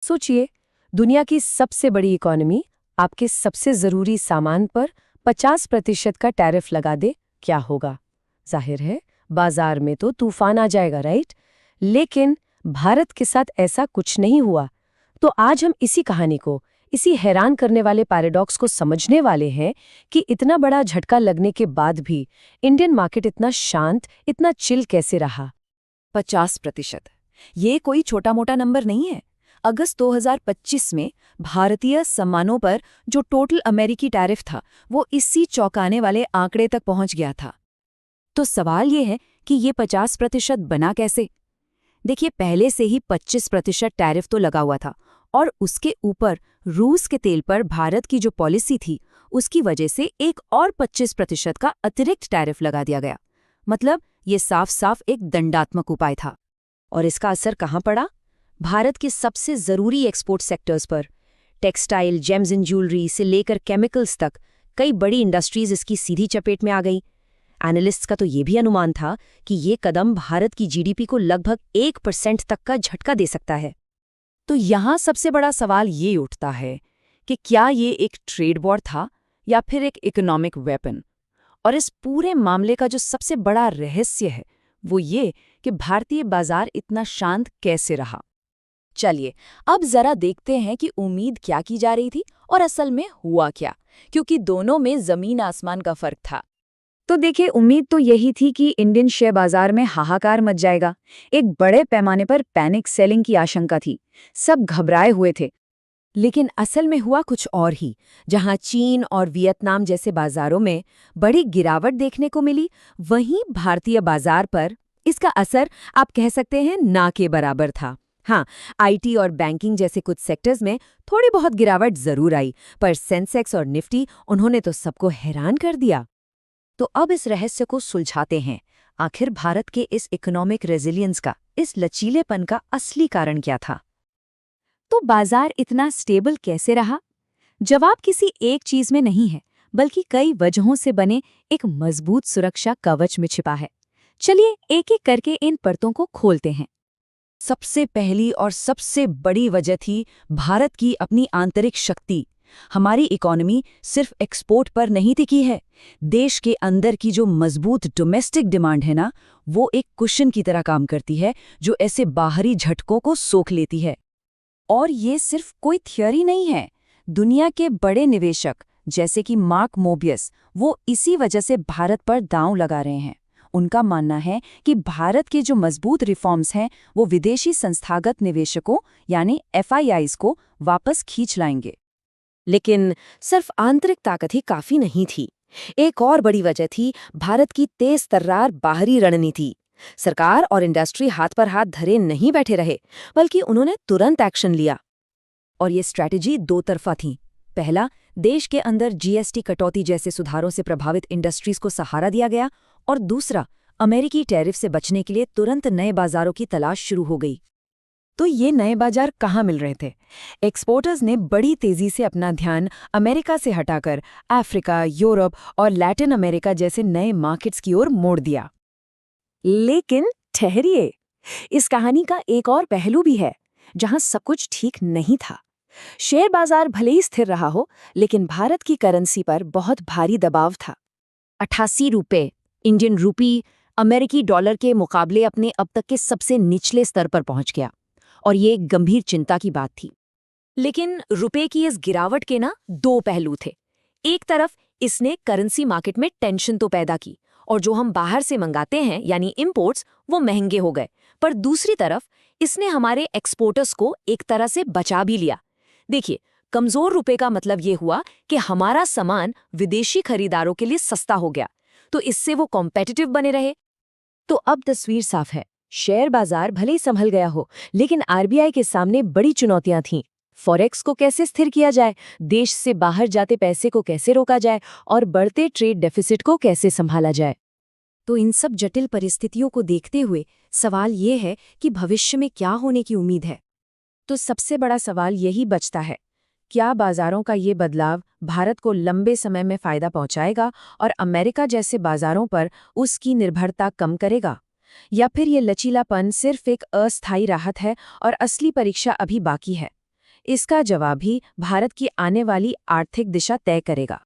सोचिए, दुनिया की सबसे बड़ी इकोनॉमी आपके सबसे जरूरी सामान पर 50% का टैरिफ लगा दे, क्या होगा? जाहिर है, बाजार में तो तूफान आ जाएगा, राइट? लेकिन भारत के साथ ऐसा कुछ नहीं हुआ। तो आज हम इसी कहानी को, इसी हैरान करने वाले पैराडॉक्स को समझने वाले हैं कि इतना बड़ा झटका लगने के बाद भी इंडियन मार्केट इतना शांत, इतना चिल कैसे रहा। 50%। ये कोई छोटा मोटा नंबर नहीं है। अगस्त 2025 में भारतीय सामानों पर जो टोटल अमेरिकी टैरिफ था, वो इसी चौंकाने वाले आंकड़े तक पहुंच गया था। तो सवाल ये है कि ये 50% बना कैसे? देखिए, पहले से ही 25% टैरिफ तो लगा हुआ था, और उसके ऊपर रूस के तेल पर भारत की जो पॉलिसी थी, उसकी वजह से एक और 25% का अतिरिक्त टैरिफ लगा दिया गया। मतलब ये साफ साफ एक दंडात्मक उपाय था। और इसका असर कहाँ पड़ा? भारत के सबसे जरूरी एक्सपोर्ट सेक्टर्स पर। टेक्सटाइल, जेम्स एंड ज्वेलरी से लेकर केमिकल्स तक कई बड़ी इंडस्ट्रीज इसकी सीधी चपेट में आ गई। एनालिस्ट्स का तो ये भी अनुमान था कि ये कदम भारत की जीडीपी को लगभग 1% तक का झटका दे सकता है। तो यहाँ सबसे बड़ा सवाल ये उठता है कि क्या ये एक ट्रेड वॉर था या फिर एक इकोनॉमिक वेपन? और इस पूरे मामले का जो सबसे बड़ा रहस्य है, वो ये कि भारतीय बाजार इतना शांत कैसे रहा। चलिए, अब जरा देखते हैं कि उम्मीद क्या की जा रही थी और असल में हुआ क्या, क्योंकि दोनों में जमीन आसमान का फर्क था। तो देखिए, उम्मीद तो यही थी कि इंडियन शेयर बाजार में हाहाकार मच जाएगा। एक बड़े पैमाने पर पैनिक सेलिंग की आशंका थी। सब घबराए हुए थे। लेकिन असल में हुआ कुछ और ही। जहां चीन और वियतनाम जैसे बाजारों में बड़ी गिरावट देखने को मिली, वहीं भारतीय बाजार पर इसका असर आप कह सकते हैं ना के बराबर था। हाँ, आईटी और बैंकिंग जैसे कुछ सेक्टर्स में थोड़ी बहुत गिरावट जरूर आई, पर सेंसेक्स और निफ्टी, उन्होंने तो सबको हैरान कर दिया। तो अब इस रहस्य को सुलझाते हैं। आखिर भारत के इस इकोनॉमिक रेजिलियंस का, इस लचीलेपन का असली कारण क्या था? तो बाजार इतना स्टेबल कैसे रहा? जवाब किसी एक चीज में नहीं है, बल्कि कई वजहों से बने एक मजबूत सुरक्षा कवच में छिपा है। चलिए एक एक करके इन परतों को खोलते हैं। सबसे पहली और सबसे बड़ी वजह थी भारत की अपनी आंतरिक शक्ति। हमारी इकोनॉमी सिर्फ एक्सपोर्ट पर नहीं टिकी है। देश के अंदर की जो मजबूत डोमेस्टिक डिमांड है ना, वो एक कुशन की तरह काम करती है, जो ऐसे बाहरी झटकों को सोख लेती है। और ये सिर्फ कोई थियोरी नहीं है। दुनिया के बड़े निवेशक जैसे कि मार्क मोबियस, वो इसी वजह से भारत पर दांव लगा रहे हैं। उनका मानना है कि भारत के जो मजबूत रिफॉर्म्स हैं, वो विदेशी संस्थागत निवेशकों यानी एफआईआईज को वापस खींच लाएंगे। लेकिन सिर्फ आंतरिक ताकत ही काफी नहीं थी। एक और बड़ी वजह थी भारत की तेज तर्रार बाहरी रणनीति। सरकार और इंडस्ट्री हाथ पर हाथ धरे नहीं बैठे रहे, बल्कि उन्होंने तुरंत एक्शन लिया। और ये स्ट्रैटेजी दो तरफा थी। पहला, देश के अंदर जीएसटी कटौती जैसे सुधारों से प्रभावित इंडस्ट्रीज को सहारा दिया गया, और दूसरा, अमेरिकी टैरिफ से बचने के लिए तुरंत नए बाजारों की तलाश शुरू हो गई। तो ये नए बाजार कहाँ मिल रहे थे? एक्सपोर्टर्स ने बड़ी तेजी से अपना ध्यान अमेरिका से हटाकर अफ्रीका, यूरोप और लैटिन अमेरिका जैसे नए मार्केट्स की ओर मोड़ दिया। लेकिन ठहरिए, इस कहानी का एक और पहलू भी है, जहां सब कुछ ठीक नहीं था। शेयर बाजार भले ही स्थिर रहा हो, लेकिन भारत की करेंसी पर बहुत भारी दबाव था। 88 रुपए इंडियन रूपी अमेरिकी डॉलर के मुकाबले अपने अब तक के सबसे निचले स्तर पर पहुंच गया, और ये एक गंभीर चिंता की बात थी। लेकिन रुपए की इस गिरावट के ना दो पहलू थे। एक तरफ इसने करेंसी मार्केट में टेंशन तो पैदा की, और जो हम बाहर से मंगाते हैं यानी इंपोर्ट्स, वो महंगे हो गए। पर दूसरी तरफ इसने हमारे एक्सपोर्टर्स को एक तरह से बचा भी लिया। देखिए, कमजोर रुपए का मतलब ये हुआ कि हमारा सामान विदेशी खरीदारों के लिए सस्ता हो गया, तो इससे वो कॉम्पिटिटिव बने रहे। तो अब तस्वीर साफ है, शेयर बाजार भले ही संभल गया हो, लेकिन आरबीआई के सामने बड़ी चुनौतियां थीं। फॉरेक्स को कैसे स्थिर किया जाए, देश से बाहर जाते पैसे को कैसे रोका जाए, और बढ़ते ट्रेड डेफिसिट को कैसे संभाला जाए। तो इन सब जटिल परिस्थितियों को देखते हुए सवाल ये है कि भविष्य में क्या होने की उम्मीद है। तो सबसे बड़ा सवाल यही बचता है, क्या बाजारों का ये बदलाव भारत को लंबे समय में फायदा पहुंचाएगा और अमेरिका जैसे बाजारों पर उसकी निर्भरता कम करेगा, या फिर ये लचीलापन सिर्फ एक अस्थायी राहत है और असली परीक्षा अभी बाकी है। इसका जवाब ही भारत की आने वाली आर्थिक दिशा तय करेगा।